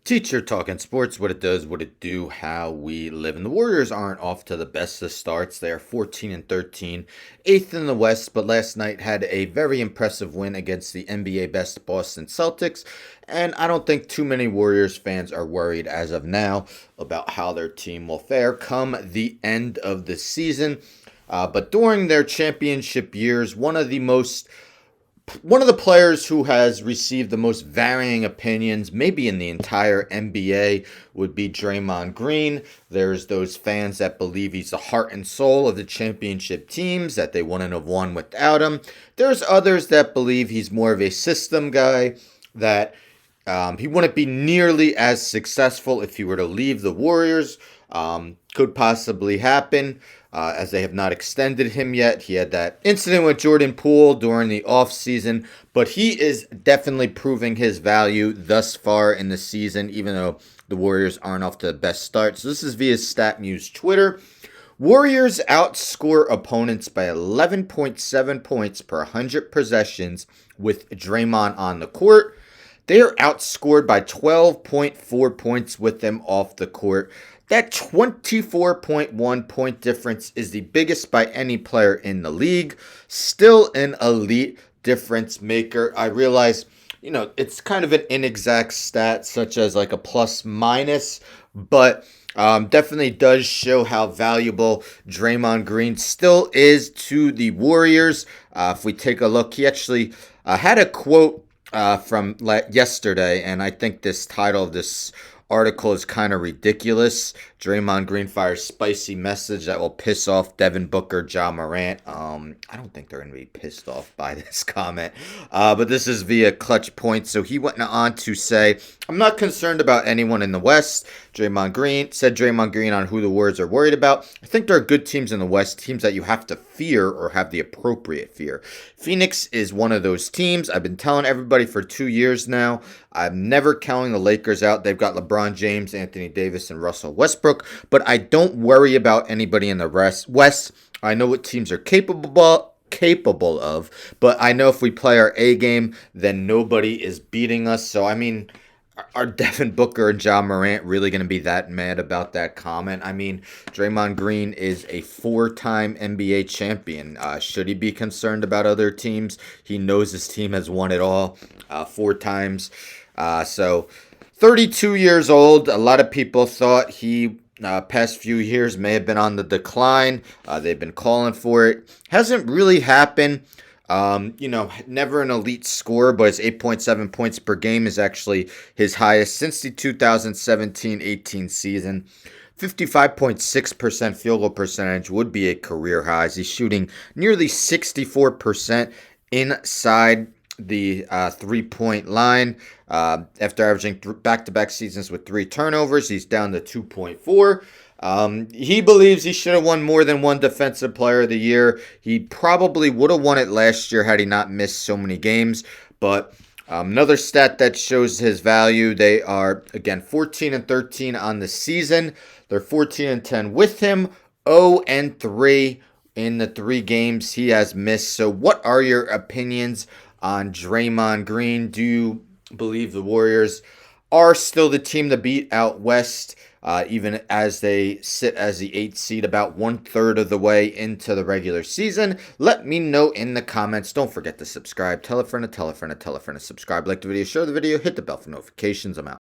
Teacher talking sports, what it does, what it do, how we live. And the Warriors aren't off to the best of starts. They are 14 and 13, eighth in the West, but last night had a very impressive win against the NBA best Boston Celtics. And I don't think too many Warriors fans are worried as of now about how their team will fare come the end of the season. But during their championship years, one of the players who has received the most varying opinions, maybe in the entire NBA, would be Draymond Green. There's those fans that believe he's the heart and soul of the championship teams, that they wouldn't have won without him. There's others that believe he's more of a system guy, that he wouldn't be nearly as successful if he were to leave the Warriors. Could possibly happen, as they have not extended him yet. He had that incident with Jordan Poole during the offseason, but he is definitely proving his value thus far in the season, even though the Warriors aren't off to the best start. So this is via StatMuse Twitter. Warriors outscore opponents by 11.7 points per 100 possessions with Draymond on the court. They are outscored by 12.4 points with them off the court. That 24.1 point difference is the biggest by any player in the league. Still an elite difference maker. I realize, it's kind of an inexact stat, such as like a plus minus, but definitely does show how valuable Draymond Green still is to the Warriors. If we take a look, he actually had a quote from yesterday, and I think this title of this article is kind of ridiculous. Draymond Green fires spicy message that will piss off Devin Booker, Ja Morant. I don't think they're going to be pissed off by this comment. But this is via Clutch Points. So he went on to say, I'm not concerned about anyone in the West. Draymond Green on who the Warriors are worried about. I think there are good teams in the West, teams that you have to fear or have the appropriate fear. Phoenix is one of those teams. I've been telling everybody for 2 years now. I'm never counting the Lakers out. They've got LeBron James, Anthony Davis, and Russell Westbrook. But I don't worry about anybody in the West. I know what teams are capable of. But I know if we play our A game, then nobody is beating us. So, are Devin Booker and Ja Morant really going to be that mad about that comment? Draymond Green is a 4-time NBA champion. Should he be concerned about other teams? He knows his team has won it all 4 times. So 32 years old. A lot of people thought he past few years may have been on the decline. They've been calling for it. Hasn't really happened. Never an elite scorer, but his 8.7 points per game is actually his highest since the 2017-18 season. 55.6% field goal percentage would be a career high. He's shooting nearly 64% inside the 3-point line. After averaging back-to-back seasons with 3 turnovers, he's down to 2.4. He believes he should have won more than one Defensive Player of the Year. He probably would have won it last year had he not missed so many games. But another stat that shows his value, they are, again, 14 and 13 on the season. They're 14 and 10 with him, 0 and 3 in the 3 games he has missed. So what are your opinions on Draymond Green? Do you believe the Warriors are still the team to beat out West, even as they sit as the 8th seed about 1/3 of the way into the regular season? Let me know in the comments. Don't forget to subscribe. Tell a friend to tell a friend to tell a friend to subscribe. Like the video, share the video, hit the bell for notifications. I'm out.